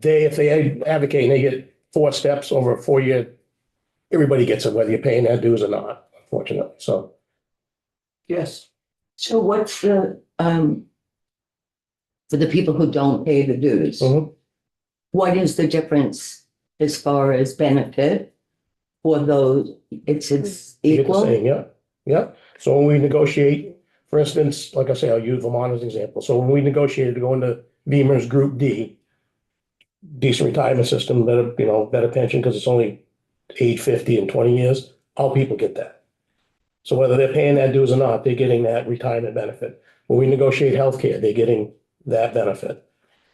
if they advocate and they get 4 steps over a 4-year, everybody gets it, whether you're paying their dues or not, unfortunately. So
Yes.
So what's the, for the people who don't pay the dues?
Mhm.
What is the difference as far as benefit for those? It's
you get the
equal?
same, yeah, yeah. So when we negotiate, for instance, like I say, I'll use Vermont as an example. So when we negotiated to go into Beamer's Group D, decent retirement system, better, better pension because it's only age 50 and 20 years, all people get that. So whether they're paying that dues or not, they're getting that retirement benefit. When we negotiate healthcare, they're getting that benefit.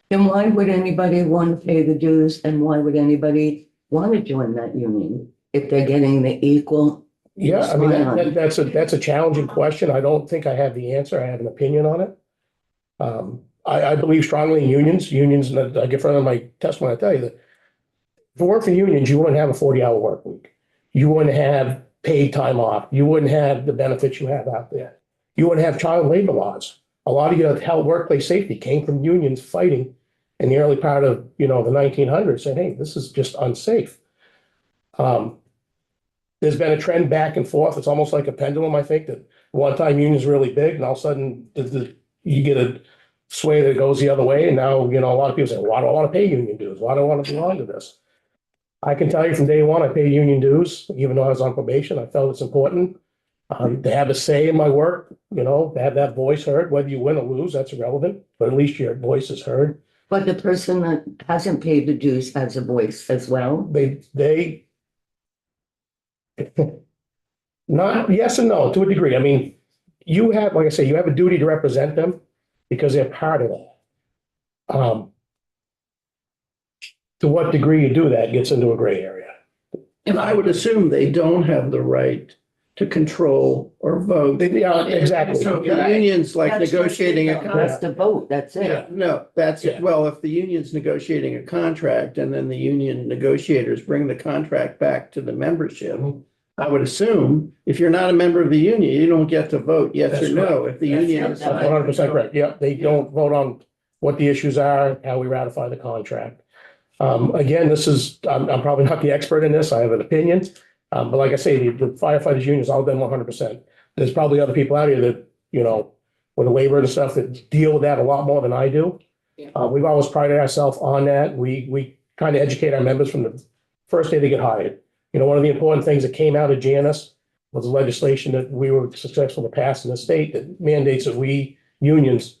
Then why would anybody want to pay the dues and why would anybody want to join that union if they're getting the equal?
Yeah, I mean, that's a challenging question. I don't think I have the answer. I have an opinion on it. I believe strongly in unions. And I get front of my testimony, I tell you that if it weren't for unions, you wouldn't have a 40-hour work week. You wouldn't have paid time off. You wouldn't have the benefits you have out there. You wouldn't have child labor laws. A lot of your health workplace safety came from unions fighting in the early part of, the 1900s, saying, hey, this is just unsafe. There's been a trend back and forth. It's almost like a pendulum, I think, that one time unions really big and all of a sudden you get a sway that goes the other way. And now, a lot of people say, why do I want to pay union dues? Why do I want to belong to this? I can tell you from day one, I pay union dues, even though I was on probation. I felt it's important to have a say in my work, to have that voice heard. Whether you win or lose, that's irrelevant, but at least your voice is heard.
But the person that hasn't paid the dues has a voice as well.
They not yes and no to a degree. I mean, you have, like I say, you have a duty to represent them because they're part of that. To what degree you do that gets into a gray area.
And I would assume they don't have the right to control or vote.
Yeah, exactly.
So the union's like
That's
negotiating a
just
contract.
the vote, that's
Yeah,
it.
no, that's,
Yeah.
well, if the union's negotiating a contract and then the union negotiators bring the contract back to the membership, I would assume if you're not a member of the union, you don't get to vote yes
That's
or no. If the
That's
union
right.
is.
That's
100% correct. Yeah, they don't vote on what the issues are, how we ratify the contract. Again, I'm probably not the expert in this. I have an opinion. But like I say, the firefighters union has all done 100%. There's probably other people out here that, with the labor and stuff that deal with that a lot more than I do.
Yeah.
We've always prided ourselves on that. We kind of educate our members from the first day they get hired. One of the important things that came out of Janus was the legislation that we were successful to pass in the state that mandates that we unions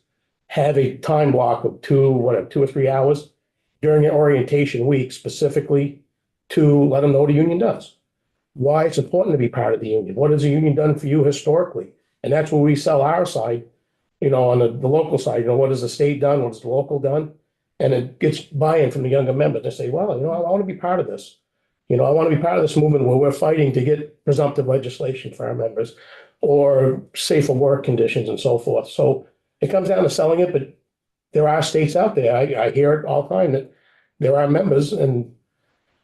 have a time block of 2 or 3 hours during an orientation week specifically to let them know what a union does. Why it's important to be part of the union. What has the union done for you historically? And that's where we sell our side, on the local side, what has the state done? What has the local done? And it gets buy-in from the younger members. They say, well, I want to be part of this. I want to be part of this movement where we're fighting to get presumptive legislation for our members or safer work conditions and so forth. So it comes down to selling it, but there are states out there. I hear it all the time that there are members, and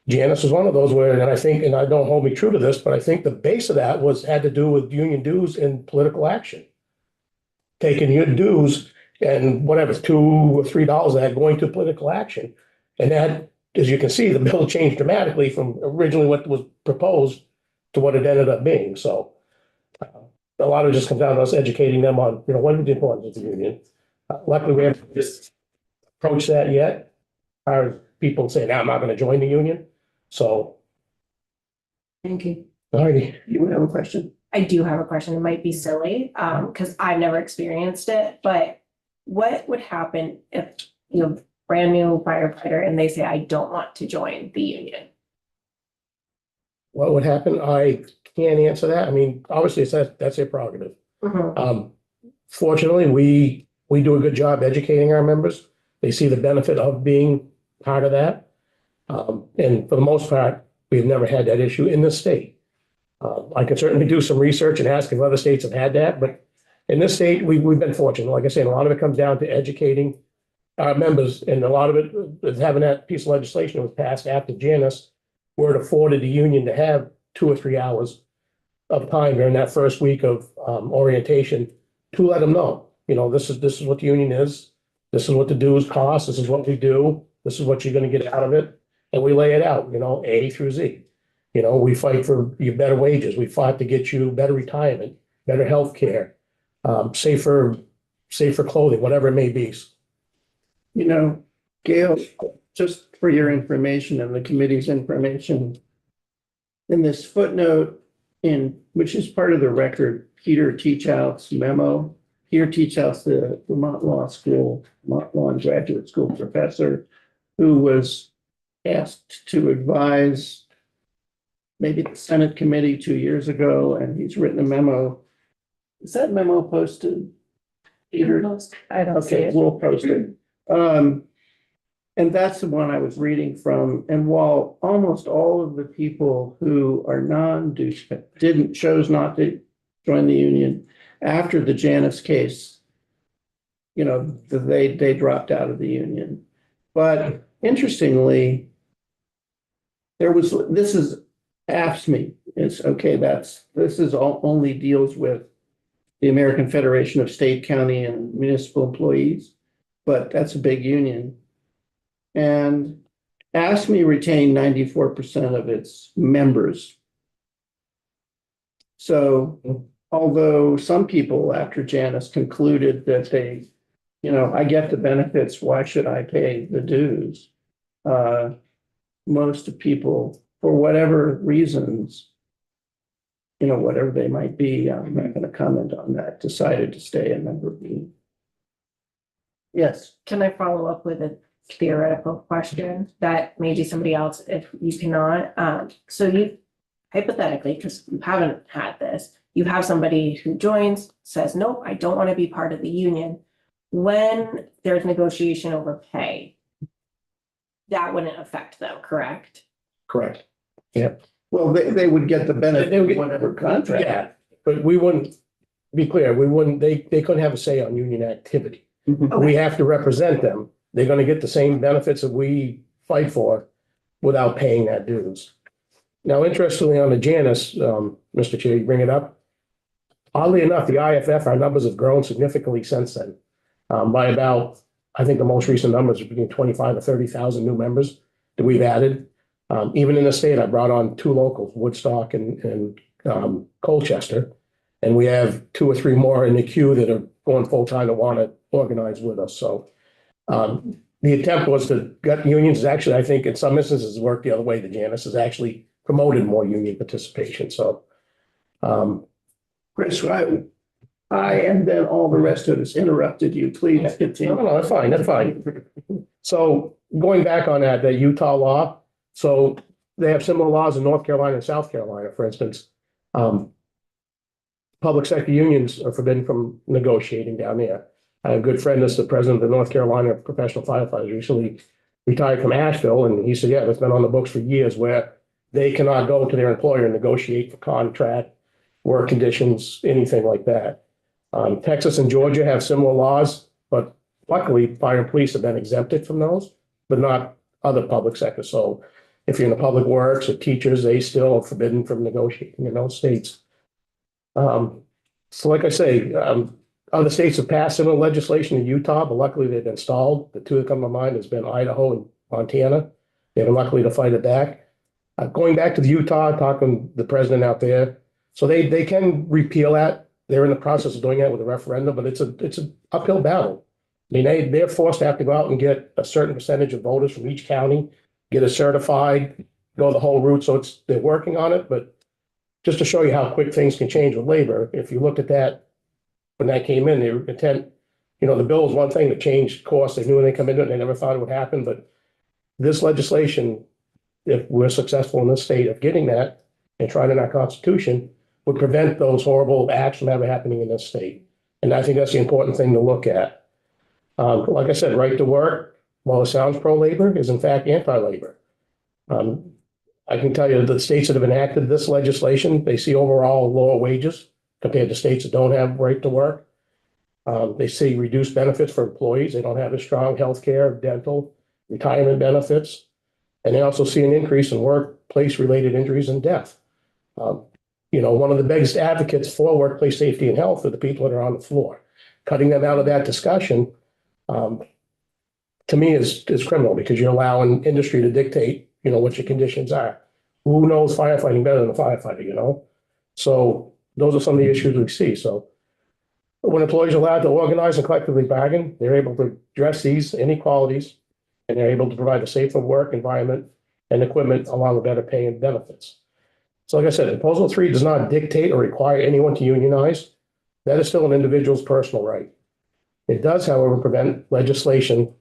Janus was one of those where, and I don't hold me true to this, but I think the base of that had to do with union dues and political action. Taking your dues and whatever, $2 or $3 of that going to political action. And that, as you can see, the bill changed dramatically from originally what was proposed to what it ended up being. So a lot of it just comes down to us educating them on, what is the importance of the union. Luckily, we haven't just approached that yet. Our people say, now I'm not going to join the union. So.
Thank you.
All righty.
You have a question?
I do have a question. It might be silly, because I've never experienced it, but what would happen if brand new firefighter and they say, I don't want to join the union?
What would happen? I can't answer that. I mean, obviously that's their prerogative.
Mhm.
Fortunately, we do a good job educating our members. They see the benefit of being part of that. And for the most part, we've never had that issue in this state. I can certainly do some research and ask if other states have had that, but in this state, we've been fortunate. Like I said, a lot of it comes down to educating our members, and a lot of it is having that piece of legislation that was passed after Janus, where it afforded the union to have 2 or 3 hours of time during that first week of orientation to let them know, this is what the union is. This is what the dues cost. This is what we do. This is what you're gonna get out of it. And we lay it out, A through Z. We fight for your better wages. We fought to get you better retirement, better healthcare, safer clothing, whatever it may be.
Gail, just for your information and the committee's information, in this footnote which is part of the record, Peter Teachout's memo. Peter Teachout's the Vermont Law and Graduate School professor who was asked to advise maybe the Senate committee 2 years ago, and he's written a memo. Is that memo posted? Peter?
I don't see
Okay,
it.
we'll post it. And that's the one I was reading from. And while almost all of the people who are chose not to join the union after the Janus case, they dropped out of the union. But interestingly, this is AFSCME. It's okay. Only deals with the American Federation of State, County, and Municipal Employees, but that's a big union. And AFSCME retained 94% of its members. So although some people after Janus concluded that I get the benefits, why should I pay the dues? Most people, for whatever reasons, whatever they might be, I'm not going to comment on that, decided to stay a member of the union. Yes.
Can I follow up with a theoretical question that maybe somebody else, if you cannot? So you hypothetically, because you haven't had this, you have somebody who joins, says, nope, I don't want to be part of the union. When there's negotiation over pay, that wouldn't affect them, correct?
Correct. Yep.
Well, they would get the benefit
They would
of
get-
whatever contract.
Yeah, but we wouldn't, be clear, they couldn't have a say on union activity. We have to represent them. They're gonna get the same benefits that we fight for without paying that dues. Now, interestingly, on the Janus, Mr. Chair, you bring it up. Oddly enough, the IFF, our numbers have grown significantly since then. By about, I think the most recent numbers are between 25 to 30,000 new members that we've added. Even in the state, I brought on 2 locals, Woodstock and Colchester. And we have 2 or 3 more in the queue that are going full-time that want to organize with us. So the attempt was to get unions. Actually, I think in some instances worked the other way. The Janus has actually promoted more union participation. So
Chris, I and then all the rest of us interrupted you. Please continue.
no, that's fine. That's fine. So going back on that Utah law, so they have similar laws in North Carolina and South Carolina, for instance. Public sector unions are forbidden from negotiating down there. I have a good friend that's the president of the North Carolina Professional Firefighters, recently retired from Asheville, and he said, yeah, that's been on the books for years where they cannot go to their employer and negotiate for contract, work conditions, anything like that. Texas and Georgia have similar laws, but luckily fire and police have been exempted from those, but not other public sectors. So if you're in the public works or teachers, they still are forbidden from negotiating in those states. So like I say, other states have passed similar legislation in Utah, but luckily they've been stalled. The 2 that come to mind has been Idaho and Montana. They've been luckily to fight it back. Going back to the Utah, talking to the president out there, so they can repeal that. They're in the process of doing that with a referendum, but it's an uphill battle. I mean, they're forced to have to go out and get a certain percentage of voters from each county, get it certified, go the whole route. So they're working on it, but just to show you how quick things can change with labor, if you looked at that, when that came in, their intent, the bill was one thing that changed course. They knew when they come into it, they never thought it would happen, but this legislation, if we're successful in this state of getting that and trying in our constitution, would prevent those horrible acts from ever happening in this state. And I think that's the important thing to look at. Like I said, right to work, while it sounds pro-labor, is in fact anti-labor. I can tell you the states that have enacted this legislation, they see overall lower wages compared to states that don't have right to work. They see reduced benefits for employees. They don't have as strong healthcare, dental, retirement benefits. And they also see an increase in workplace-related injuries and death. One of the biggest advocates for workplace safety and health are the people that are on the floor. Cutting them out of that discussion to me is criminal because you're allowing industry to dictate, what your conditions are. Who knows firefighting better than a firefighter? So those are some of the issues we see. So when employees are allowed to organize and collectively bargain, they're able to address these inequalities and they're able to provide a safer work environment and equipment along with better pay and benefits. So like I said, proposal 3 does not dictate or require anyone to unionize. That is still an individual's personal right. It does, however, prevent legislation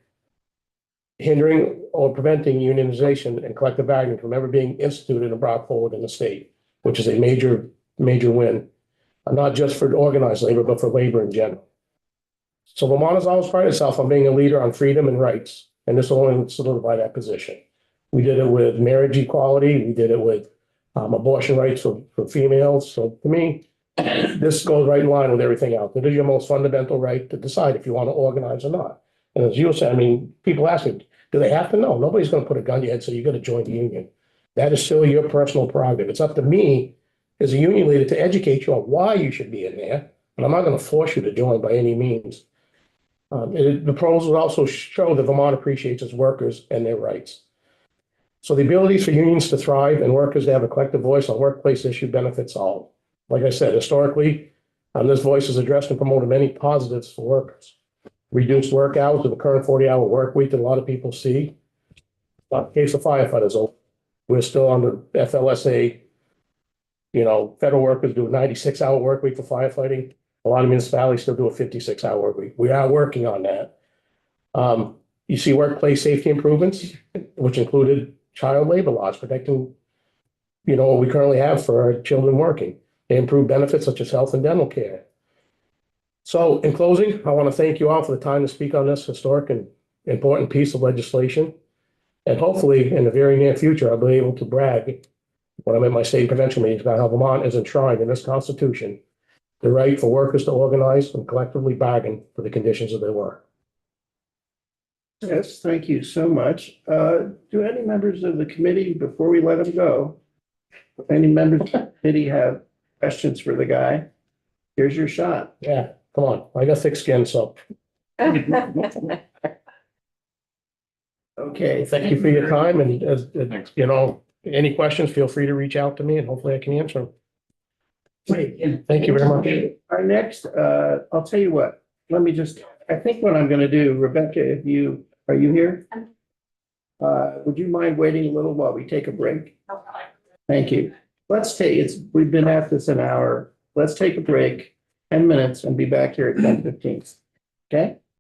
hindering or preventing unionization and collective bargaining from ever being instituted and brought forward in the state, which is a major, major win, not just for organized labor, but for labor in general. So Vermont has always prided itself on being a leader on freedom and rights, and this will only solidify that position. We did it with marriage equality. We did it with abortion rights for females. So to me, this goes right in line with everything else. It is your most fundamental right to decide if you want to organize or not. And as you said, people ask me, do they have to? No, nobody's going to put a gun to your head, so you got to join the union. That is still your personal prerogative. It's up to me as a union leader to educate you on why you should be in there. And I'm not going to force you to join by any means. The proposal would also show that Vermont appreciates its workers and their rights. So the abilities for unions to thrive and workers to have a collective voice on workplace issue benefits all. Like I said, historically, this voice has addressed and promoted many positives for workers. Reduced work hours with the current 40-hour work week that a lot of people see. Not the case of firefighters. We're still under FLSA. Federal workers do a 96-hour work week for firefighting. A lot of municipalities still do a 56-hour work week. We are working on that. You see workplace safety improvements, which included child labor laws protecting, what we currently have for our children working. They improve benefits such as health and dental care. So in closing, I want to thank you all for the time to speak on this historic and important piece of legislation. And hopefully in the very near future, I'll be able to brag when I'm at my state provincial meetings about how Vermont is enshrined in this Constitution, the right for workers to organize and collectively bargain for the conditions of their work.
Yes, thank you so much. Do any members of the committee, before we let them go, any members of the committee have questions for the guy? Here's your shot.
Yeah, come on. I got thick skin, so
Okay,
thank you for your time. And as any questions, feel free to reach out to me and hopefully I can answer them.
Great.
Thank you very much.
Our next, I'll tell you what, I think what I'm going to do, Rebecca, are you here? Would you mind waiting a little while we take a break? Thank you. We've been at this an hour. Let's take a break, 10 minutes and be back here at 10:15. Okay?